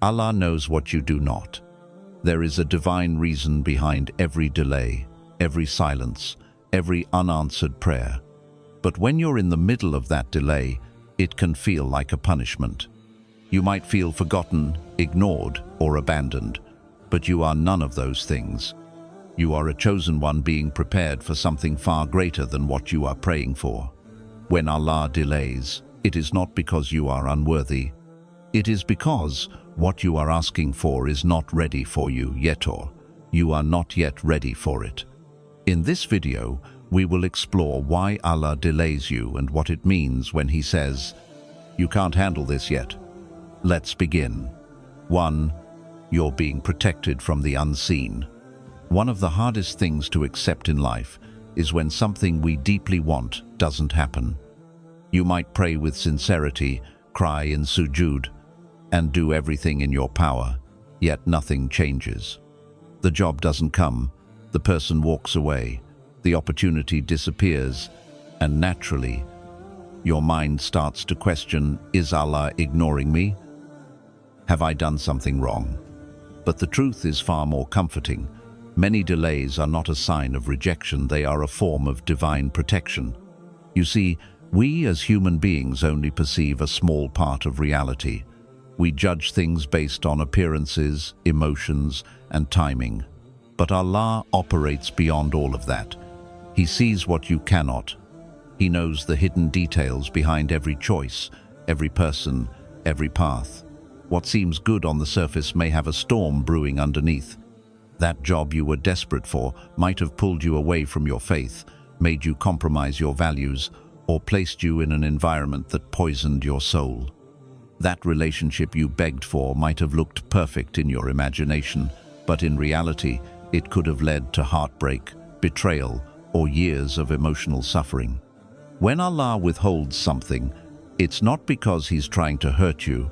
Allah knows what you do not. There is a divine reason behind every delay, every silence, every unanswered prayer. But when you're in the middle of that delay, it can feel like a punishment. You might feel forgotten, ignored, or abandoned, but you are none of those things. You are a chosen one being prepared for something far greater than what you are praying for. When Allah delays, it is not because you are unworthy. It is because what you are asking for is not ready for you yet, or you are not yet ready for it. In this video, we will explore why Allah delays you and what it means when He says, "You can't handle this yet." Let's begin. 1. You're being protected from the unseen. One of the hardest things to accept in life is when something we deeply want doesn't happen. You might pray with sincerity, cry in sujood, and do everything in your power, yet nothing changes. The job doesn't come, the person walks away, the opportunity disappears, and naturally, your mind starts to question, is Allah ignoring me? Have I done something wrong? But the truth is far more comforting. Many delays are not a sign of rejection, they are a form of divine protection. You see, we as human beings only perceive a small part of reality. We judge things based on appearances, emotions, and timing. But Allah operates beyond all of that. He sees what you cannot. He knows the hidden details behind every choice, every person, every path. What seems good on the surface may have a storm brewing underneath. That job you were desperate for might have pulled you away from your faith, made you compromise your values, or placed you in an environment that poisoned your soul. That relationship you begged for might have looked perfect in your imagination, but in reality, it could have led to heartbreak, betrayal, or years of emotional suffering. When Allah withholds something, it's not because He's trying to hurt you,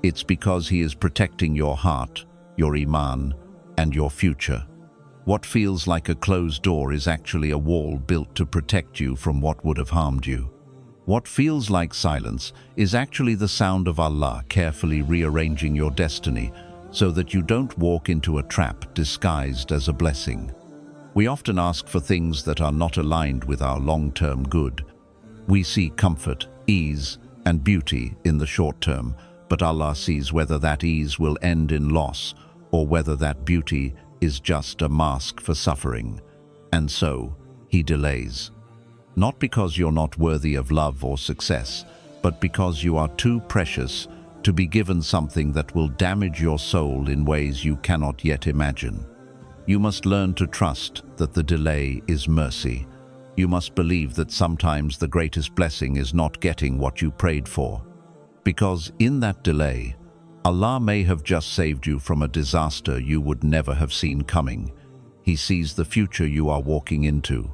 it's because He is protecting your heart, your iman, and your future. What feels like a closed door is actually a wall built to protect you from what would have harmed you. What feels like silence is actually the sound of Allah carefully rearranging your destiny so that you don't walk into a trap disguised as a blessing. We often ask for things that are not aligned with our long-term good. We see comfort, ease, and beauty in the short term, but Allah sees whether that ease will end in loss or whether that beauty is just a mask for suffering. And so, He delays. Not because you're not worthy of love or success, but because you are too precious to be given something that will damage your soul in ways you cannot yet imagine. You must learn to trust that the delay is mercy. You must believe that sometimes the greatest blessing is not getting what you prayed for. Because in that delay, Allah may have just saved you from a disaster you would never have seen coming. He sees the future you are walking into.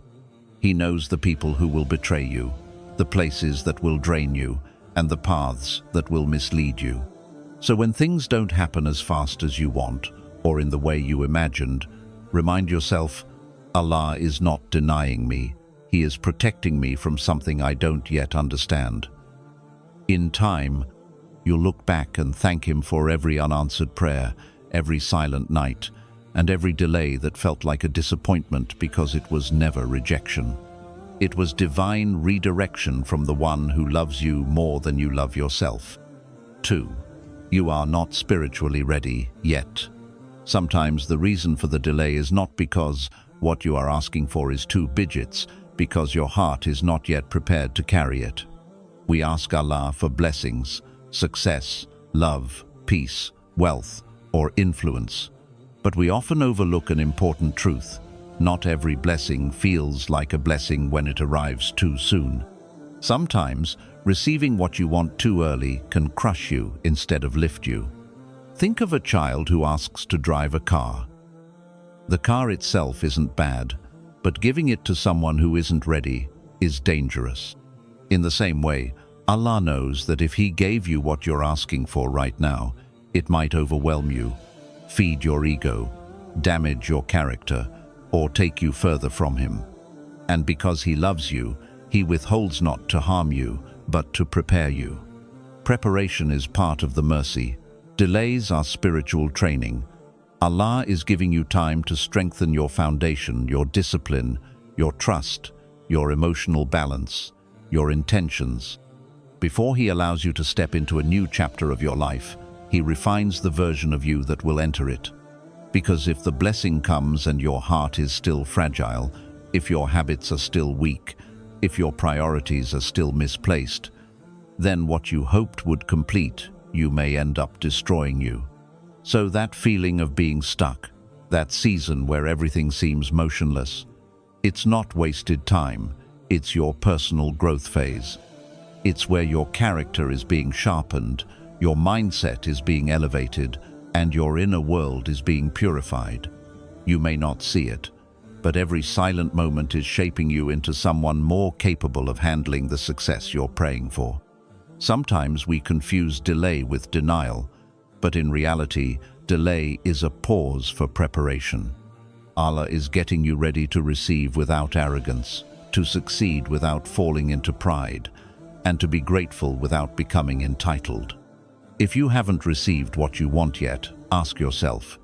He knows the people who will betray you, the places that will drain you, and the paths that will mislead you. So when things don't happen as fast as you want, or in the way you imagined, remind yourself, Allah is not denying me. He is protecting me from something I don't yet understand. In time, you'll look back and thank Him for every unanswered prayer, every silent night, and every delay that felt like a disappointment because it was never rejection. It was divine redirection from the one who loves you more than you love yourself. 2. You are not spiritually ready yet. Sometimes the reason for the delay is not because what you are asking for is too big, because your heart is not yet prepared to carry it. We ask Allah for blessings, success, love, peace, wealth, or influence. But we often overlook an important truth. Not every blessing feels like a blessing when it arrives too soon. Sometimes, receiving what you want too early can crush you instead of lift you. Think of a child who asks to drive a car. The car itself isn't bad, but giving it to someone who isn't ready is dangerous. In the same way, Allah knows that if He gave you what you're asking for right now, it might overwhelm you, feed your ego, damage your character, or take you further from Him. And because He loves you, He withholds not to harm you, but to prepare you. Preparation is part of the mercy. Delays are spiritual training. Allah is giving you time to strengthen your foundation, your discipline, your trust, your emotional balance, your intentions. Before He allows you to step into a new chapter of your life, He refines the version of you that will enter it. Because if the blessing comes and your heart is still fragile, if your habits are still weak, if your priorities are still misplaced, then what you hoped would complete, you may end up destroying you. So that feeling of being stuck, that season where everything seems motionless, it's not wasted time, it's your personal growth phase. It's where your character is being sharpened, your mindset is being elevated, and your inner world is being purified. You may not see it, but every silent moment is shaping you into someone more capable of handling the success you're praying for. Sometimes we confuse delay with denial, but in reality, delay is a pause for preparation. Allah is getting you ready to receive without arrogance, to succeed without falling into pride, and to be grateful without becoming entitled. If you haven't received what you want yet, ask yourself,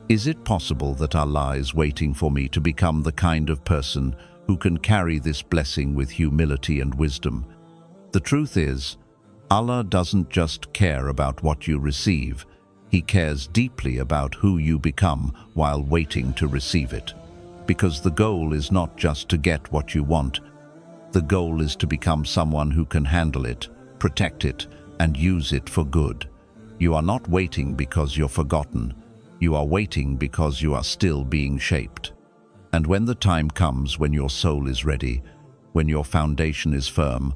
is it possible that Allah is waiting for me to become the kind of person who can carry this blessing with humility and wisdom? The truth is, Allah doesn't just care about what you receive, He cares deeply about who you become while waiting to receive it. Because the goal is not just to get what you want, the goal is to become someone who can handle it, protect it, and use it for good. You are not waiting because you're forgotten, you are waiting because you are still being shaped. And when the time comes when your soul is ready, when your foundation is firm,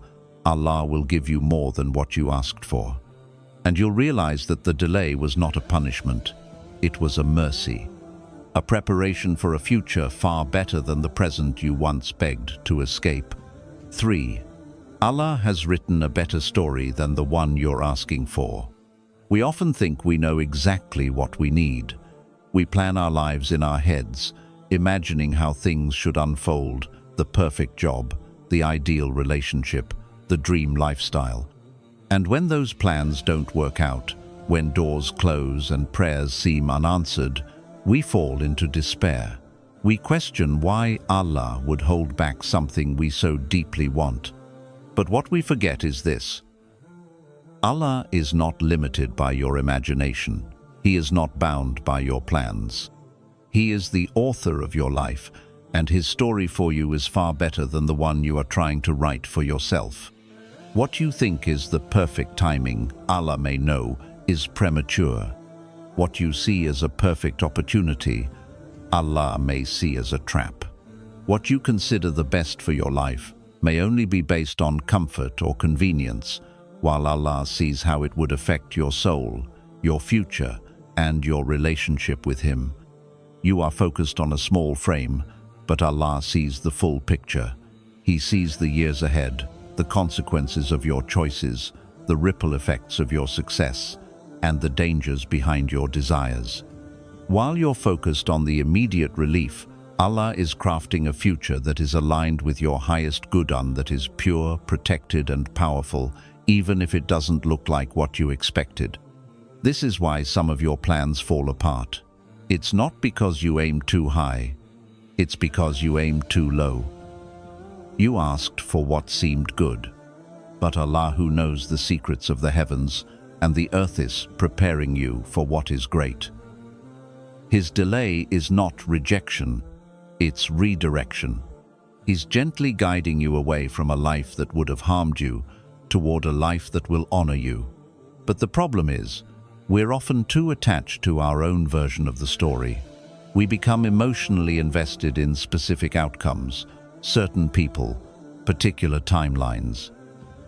Allah will give you more than what you asked for. And you'll realize that the delay was not a punishment, it was a mercy, a preparation for a future far better than the present you once begged to escape. 3. Allah has written a better story than the one you're asking for. We often think we know exactly what we need. We plan our lives in our heads, imagining how things should unfold, the perfect job, the ideal relationship, the dream lifestyle. And when those plans don't work out, when doors close and prayers seem unanswered, we fall into despair. We question why Allah would hold back something we so deeply want. But what we forget is this: Allah is not limited by your imagination. He is not bound by your plans. He is the author of your life, and His story for you is far better than the one you are trying to write for yourself. What you think is the perfect timing, Allah may know, is premature. What you see as a perfect opportunity, Allah may see as a trap. What you consider the best for your life may only be based on comfort or convenience, while Allah sees how it would affect your soul, your future, and your relationship with Him. You are focused on a small frame, but Allah sees the full picture. He sees the years ahead, the consequences of your choices, the ripple effects of your success, and the dangers behind your desires. While you're focused on the immediate relief, Allah is crafting a future that is aligned with your highest good, that is pure, protected, and powerful, even if it doesn't look like what you expected. This is why some of your plans fall apart. It's not because you aim too high, it's because you aim too low. You asked for what seemed good, but Allah, who knows the secrets of the heavens and the earth, is preparing you for what is great. His delay is not rejection, it's redirection. He's gently guiding you away from a life that would have harmed you toward a life that will honor you. But the problem is, we're often too attached to our own version of the story. We become emotionally invested in specific outcomes, certain people, particular timelines.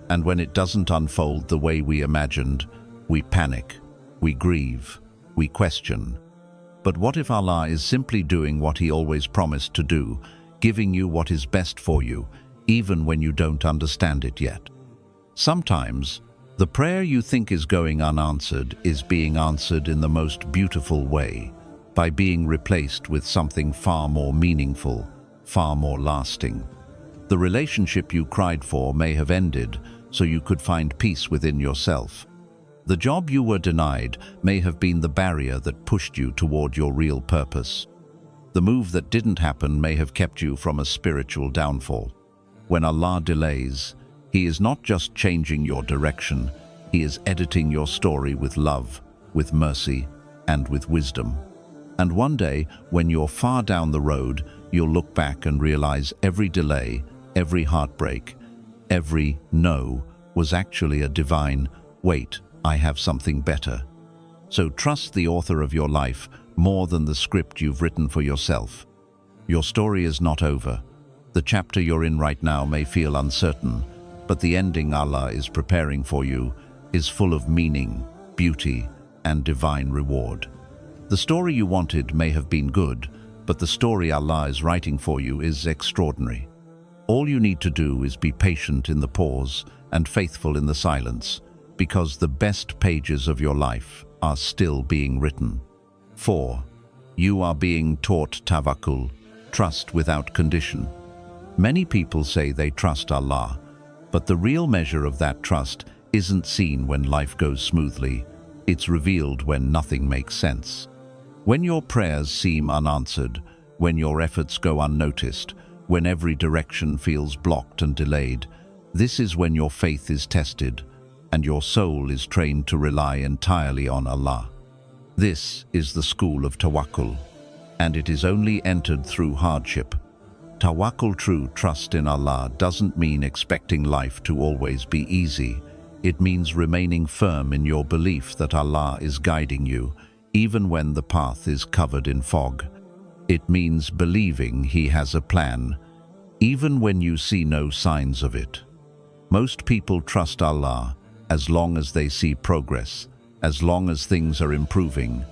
And when it doesn't unfold the way we imagined, we panic, we grieve, we question. But what if Allah is simply doing what He always promised to do, giving you what is best for you, even when you don't understand it yet? Sometimes, the prayer you think is going unanswered is being answered in the most beautiful way, by being replaced with something far more meaningful, far more lasting. The relationship you cried for may have ended so you could find peace within yourself. The job you were denied may have been the barrier that pushed you toward your real purpose. The move that didn't happen may have kept you from a spiritual downfall. When Allah delays, He is not just changing your direction, He is editing your story with love, with mercy, and with wisdom. And one day, when you're far down the road, you'll look back and realize every delay, every heartbreak, every no was actually a divine, wait, I have something better. So trust the author of your life more than the script you've written for yourself. Your story is not over. The chapter you're in right now may feel uncertain, but the ending Allah is preparing for you is full of meaning, beauty, and divine reward. The story you wanted may have been good, but the story Allah is writing for you is extraordinary. All you need to do is be patient in the pause and faithful in the silence, because the best pages of your life are still being written. 4. You are being taught tawakkul, trust without condition. Many people say they trust Allah, but the real measure of that trust isn't seen when life goes smoothly. It's revealed when nothing makes sense. When your prayers seem unanswered, when your efforts go unnoticed, when every direction feels blocked and delayed, this is when your faith is tested and your soul is trained to rely entirely on Allah. This is the school of Tawakkul, and it is only entered through hardship. Tawakkul, true trust in Allah, doesn't mean expecting life to always be easy. It means remaining firm in your belief that Allah is guiding you, even when the path is covered in fog. It means believing He has a plan, even when you see no signs of it. Most people trust Allah as long as they see progress, as long as things are improving,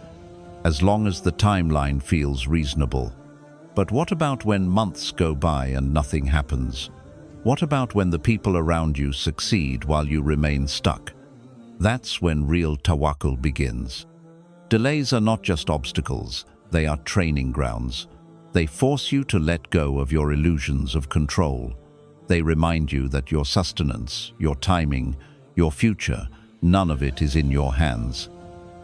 as long as the timeline feels reasonable. But what about when months go by and nothing happens? What about when the people around you succeed while you remain stuck? That's when real tawakkul begins. Delays are not just obstacles, they are training grounds. They force you to let go of your illusions of control. They remind you that your sustenance, your timing, your future, none of it is in your hands.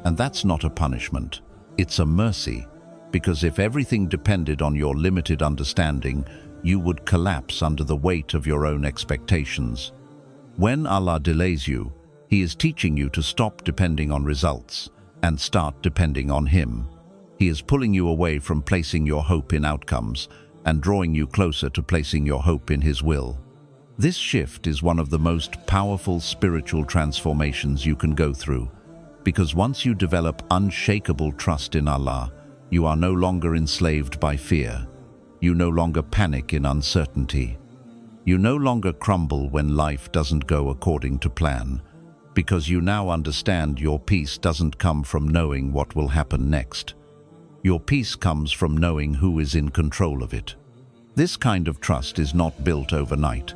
And that's not a punishment, it's a mercy, because if everything depended on your limited understanding, you would collapse under the weight of your own expectations. When Allah delays you, He is teaching you to stop depending on results and start depending on Him. He is pulling you away from placing your hope in outcomes and drawing you closer to placing your hope in His will. This shift is one of the most powerful spiritual transformations you can go through, because once you develop unshakable trust in Allah, you are no longer enslaved by fear. You no longer panic in uncertainty. You no longer crumble when life doesn't go according to plan, because you now understand your peace doesn't come from knowing what will happen next. Your peace comes from knowing who is in control of it. This kind of trust is not built overnight.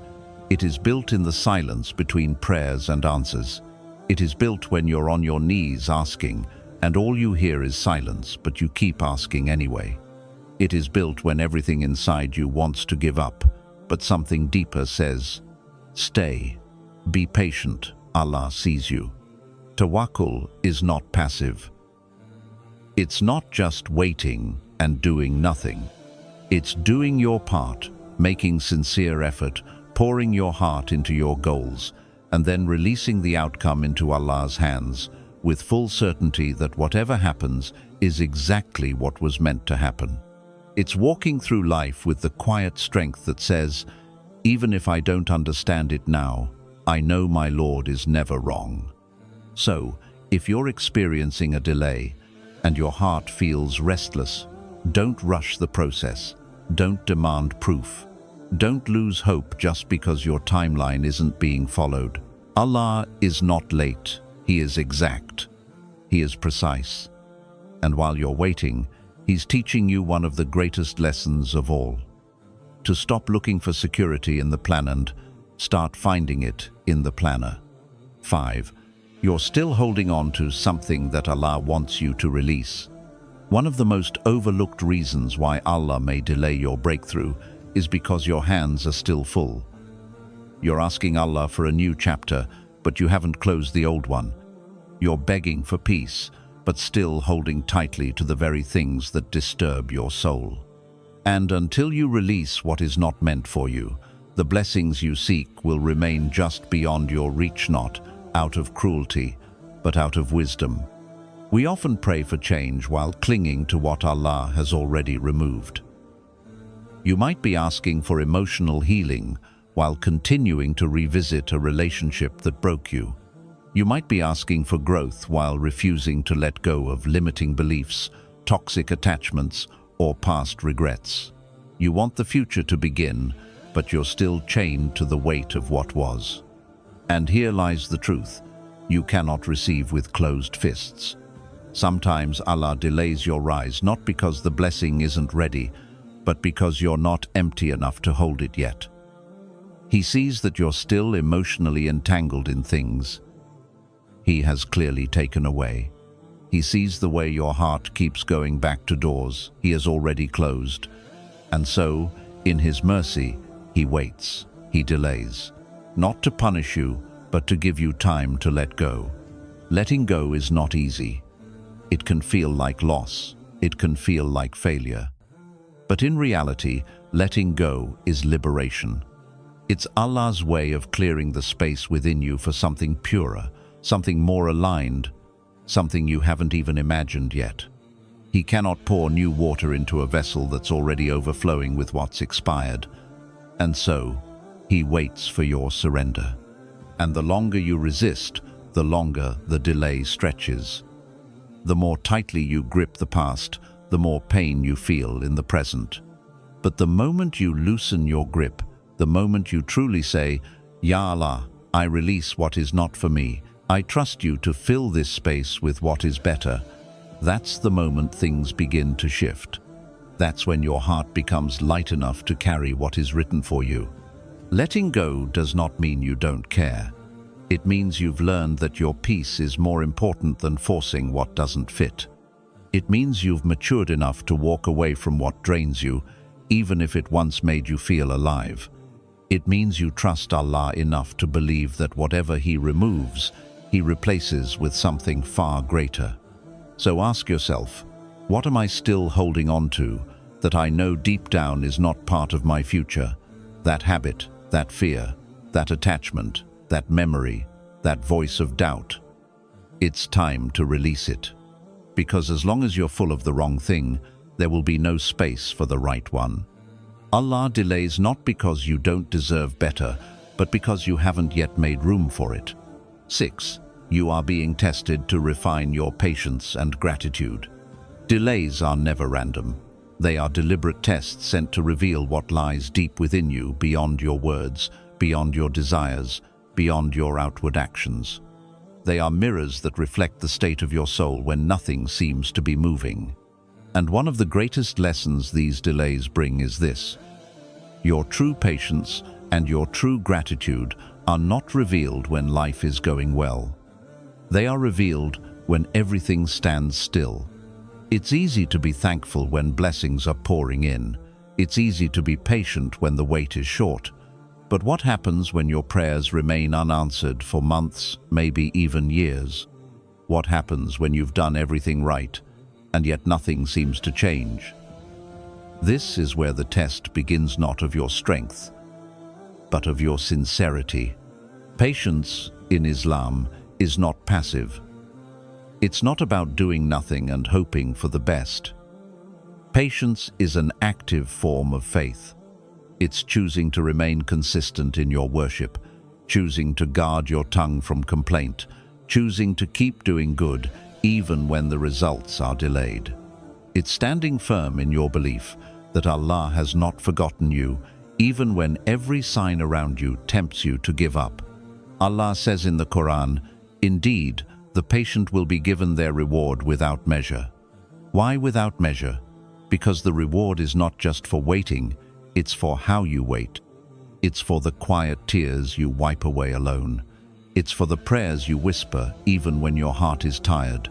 It is built in the silence between prayers and answers. It is built when you're on your knees asking, and all you hear is silence, but you keep asking anyway. It is built when everything inside you wants to give up, but something deeper says, stay, be patient, Allah sees you. Tawakkul is not passive. It's not just waiting and doing nothing. It's doing your part, making sincere effort, pouring your heart into your goals, and then releasing the outcome into Allah's hands, with full certainty that whatever happens is exactly what was meant to happen. It's walking through life with the quiet strength that says, even if I don't understand it now, I know my Lord is never wrong. So, if you're experiencing a delay and your heart feels restless, don't rush the process. Don't demand proof. Don't lose hope just because your timeline isn't being followed. Allah is not late. He is exact. He is precise. And while you're waiting, He's teaching you one of the greatest lessons of all. To stop looking for security in the plan and start finding it in the planner. 5. You're still holding on to something that Allah wants you to release. One of the most overlooked reasons why Allah may delay your breakthrough is because your hands are still full. You're asking Allah for a new chapter, but you haven't closed the old one. You're begging for peace, but still holding tightly to the very things that disturb your soul. And until you release what is not meant for you, the blessings you seek will remain just beyond your reach, not out of cruelty, but out of wisdom. We often pray for change while clinging to what Allah has already removed. You might be asking for emotional healing while continuing to revisit a relationship that broke you. You might be asking for growth while refusing to let go of limiting beliefs, toxic attachments, or past regrets. You want the future to begin, but you're still chained to the weight of what was. And here lies the truth. You cannot receive with closed fists. Sometimes Allah delays your rise not because the blessing isn't ready, but because you're not empty enough to hold it yet. He sees that you're still emotionally entangled in things He has clearly taken away. He sees the way your heart keeps going back to doors He has already closed. And so, in His mercy, He waits, He delays, not to punish you, but to give you time to let go. Letting go is not easy. It can feel like loss. It can feel like failure. But in reality, letting go is liberation. It's Allah's way of clearing the space within you for something purer, something more aligned, something you haven't even imagined yet. He cannot pour new water into a vessel that's already overflowing with what's expired. And so, He waits for your surrender. And the longer you resist, the longer the delay stretches. The more tightly you grip the past, the more pain you feel in the present. But the moment you loosen your grip, the moment you truly say, Ya Allah, I release what is not for me, I trust you to fill this space with what is better, that's the moment things begin to shift. That's when your heart becomes light enough to carry what is written for you. Letting go does not mean you don't care. It means you've learned that your peace is more important than forcing what doesn't fit. It means you've matured enough to walk away from what drains you, even if it once made you feel alive. It means you trust Allah enough to believe that whatever He removes, He replaces with something far greater. So ask yourself, what am I still holding on to that I know deep down is not part of my future? That habit, that fear, that attachment, that memory, that voice of doubt. It's time to release it. Because as long as you're full of the wrong thing, there will be no space for the right one. Allah delays not because you don't deserve better, but because you haven't yet made room for it. 6. You are being tested to refine your patience and gratitude. Delays are never random. They are deliberate tests sent to reveal what lies deep within you, beyond your words, beyond your desires, beyond your outward actions. They are mirrors that reflect the state of your soul when nothing seems to be moving. And one of the greatest lessons these delays bring is this: your true patience and your true gratitude are not revealed when life is going well. They are revealed when everything stands still. It's easy to be thankful when blessings are pouring in. It's easy to be patient when the wait is short. But what happens when your prayers remain unanswered for months, maybe even years? What happens when you've done everything right, and yet nothing seems to change? This is where the test begins, not of your strength, but of your sincerity. Patience in Islam is not passive. It's not about doing nothing and hoping for the best. Patience is an active form of faith. It's choosing to remain consistent in your worship, choosing to guard your tongue from complaint, choosing to keep doing good even when the results are delayed. It's standing firm in your belief that Allah has not forgotten you, even when every sign around you tempts you to give up. Allah says in the Quran, "Indeed, the patient will be given their reward without measure." Why without measure? Because the reward is not just for waiting, it's for how you wait. It's for the quiet tears you wipe away alone. It's for the prayers you whisper even when your heart is tired.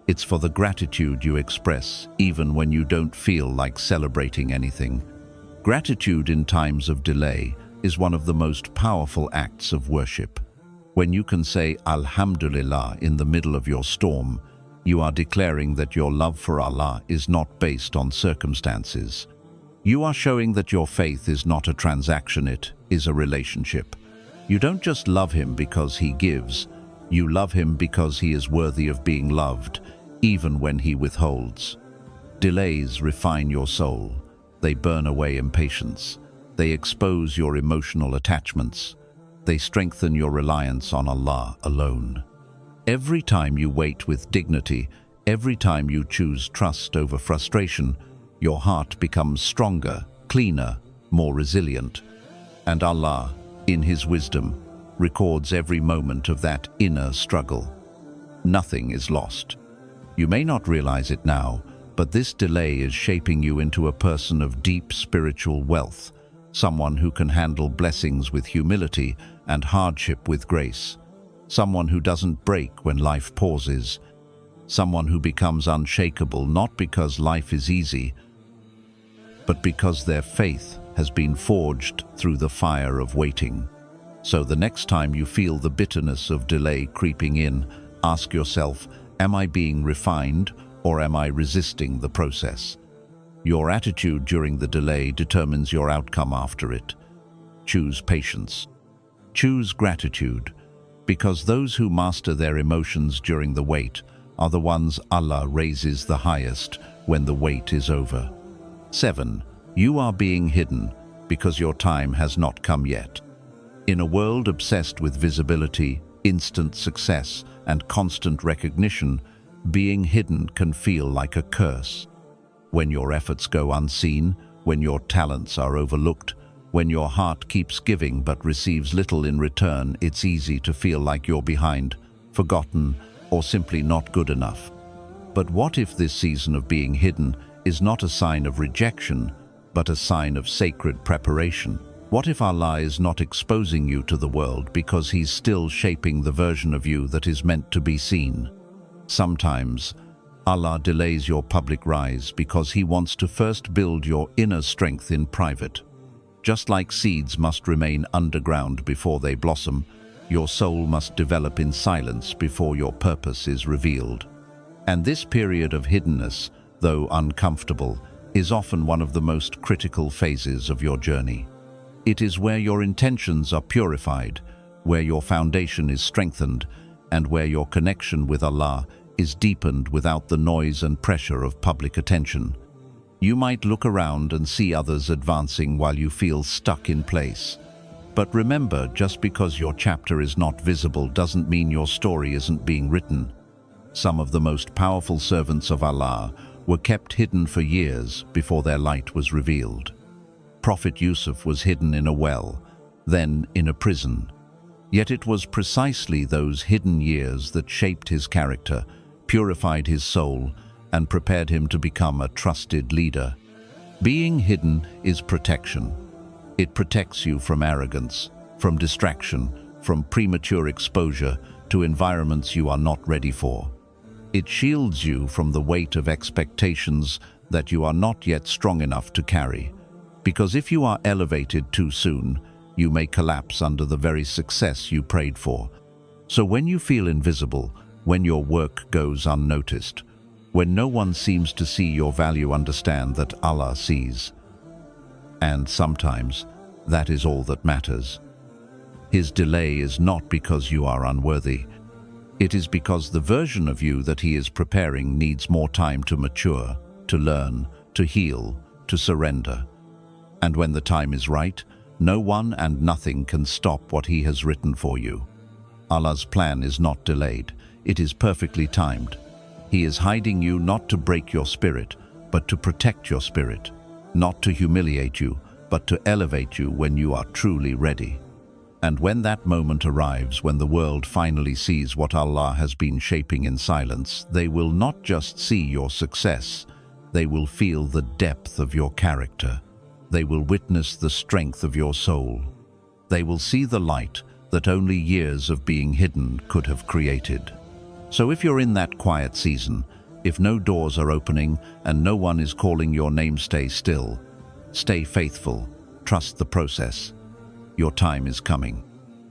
It's for the gratitude you express even when you don't feel like celebrating anything. Gratitude in times of delay is one of the most powerful acts of worship. When you can say Alhamdulillah in the middle of your storm, you are declaring that your love for Allah is not based on circumstances. You are showing that your faith is not a transaction, it is a relationship. You don't just love Him because He gives, you love Him because He is worthy of being loved, even when He withholds. Delays refine your soul. They burn away impatience. They expose your emotional attachments. They strengthen your reliance on Allah alone. Every time you wait with dignity, every time you choose trust over frustration, your heart becomes stronger, cleaner, more resilient. And Allah, in His wisdom, records every moment of that inner struggle. Nothing is lost. You may not realize it now, but this delay is shaping you into a person of deep spiritual wealth, someone who can handle blessings with humility and hardship with grace, someone who doesn't break when life pauses, someone who becomes unshakable not because life is easy, but because their faith has been forged through the fire of waiting. So the next time you feel the bitterness of delay creeping in, ask yourself, am I being refined or am I resisting the process? Your attitude during the delay determines your outcome after it. Choose patience. Choose gratitude, because those who master their emotions during the wait are the ones Allah raises the highest when the wait is over. 7. You are being hidden because your time has not come yet. In a world obsessed with visibility, instant success, and constant recognition, being hidden can feel like a curse. When your efforts go unseen, when your talents are overlooked, when your heart keeps giving but receives little in return, it's easy to feel like you're behind, forgotten, or simply not good enough. But what if this season of being hidden is not a sign of rejection, but a sign of sacred preparation? What if Allah is not exposing you to the world because He's still shaping the version of you that is meant to be seen? Sometimes, Allah delays your public rise because He wants to first build your inner strength in private. Just like seeds must remain underground before they blossom, your soul must develop in silence before your purpose is revealed. And this period of hiddenness, though uncomfortable, is often one of the most critical phases of your journey. It is where your intentions are purified, where your foundation is strengthened, and where your connection with Allah is deepened without the noise and pressure of public attention. You might look around and see others advancing while you feel stuck in place. But remember, just because your chapter is not visible doesn't mean your story isn't being written. Some of the most powerful servants of Allah were kept hidden for years before their light was revealed. Prophet Yusuf was hidden in a well, then in a prison. Yet it was precisely those hidden years that shaped his character, purified his soul, and prepared him to become a trusted leader. Being hidden is protection. It protects you from arrogance, from distraction, from premature exposure to environments you are not ready for. It shields you from the weight of expectations that you are not yet strong enough to carry. Because if you are elevated too soon, you may collapse under the very success you prayed for. So when you feel invisible, when your work goes unnoticed, when no one seems to see your value, understand that Allah sees. And sometimes, that is all that matters. His delay is not because you are unworthy. It is because the version of you that He is preparing needs more time to mature, to learn, to heal, to surrender. And when the time is right, no one and nothing can stop what He has written for you. Allah's plan is not delayed. It is perfectly timed. He is hiding you not to break your spirit, but to protect your spirit, not to humiliate you, but to elevate you when you are truly ready. And when that moment arrives, when the world finally sees what Allah has been shaping in silence, they will not just see your success, they will feel the depth of your character. They will witness the strength of your soul. They will see the light that only years of being hidden could have created. So if you're in that quiet season, if no doors are opening and no one is calling your name, stay still. Stay faithful. Trust the process. Your time is coming.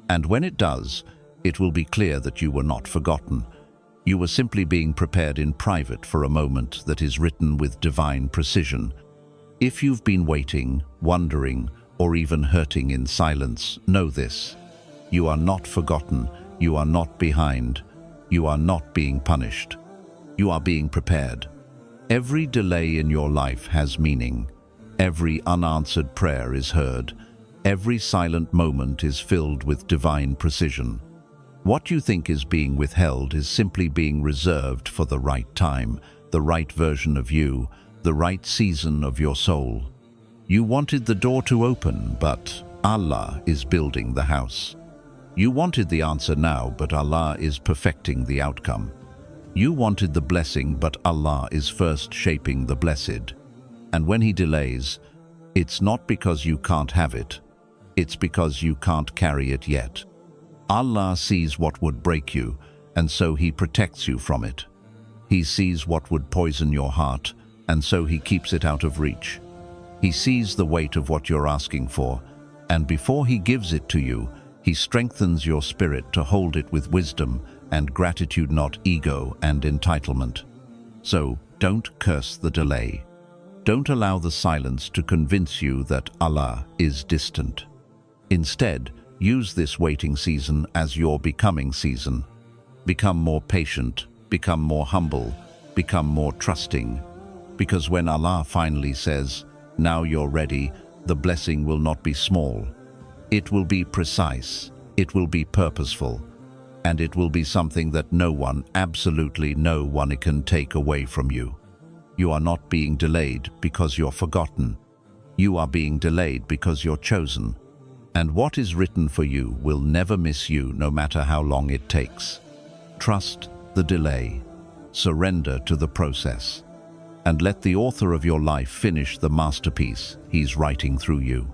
And when it does, It will be clear that you were not forgotten. You were simply being prepared in private for a moment that is written with divine precision. If you've been waiting, wondering, or even hurting in silence, know this. You are not forgotten. You are not behind. You are not being punished. You are being prepared. Every delay in your life has meaning. Every unanswered prayer is heard. Every silent moment is filled with divine precision. What you think is being withheld is simply being reserved for the right time, the right version of you, the right season of your soul. You wanted the door to open, but Allah is building the house. You wanted the answer now, but Allah is perfecting the outcome. You wanted the blessing, but Allah is first shaping the blessed. And when He delays, it's not because you can't have it. It's because you can't carry it yet. Allah sees what would break you, and so He protects you from it. He sees what would poison your heart, and so He keeps it out of reach. He sees the weight of what you're asking for, and before He gives it to you, He strengthens your spirit to hold it with wisdom and gratitude, not ego and entitlement. So, don't curse the delay. Don't allow the silence to convince you that Allah is distant. Instead, use this waiting season as your becoming season. Become more patient, become more humble, become more trusting. Because when Allah finally says, "Now you're ready," the blessing will not be small. It will be precise, it will be purposeful, and it will be something that no one, absolutely no one, can take away from you. You are not being delayed because you're forgotten. You are being delayed because you're chosen. And what is written for you will never miss you, no matter how long it takes. Trust the delay. Surrender to the process. And let the author of your life finish the masterpiece He's writing through you.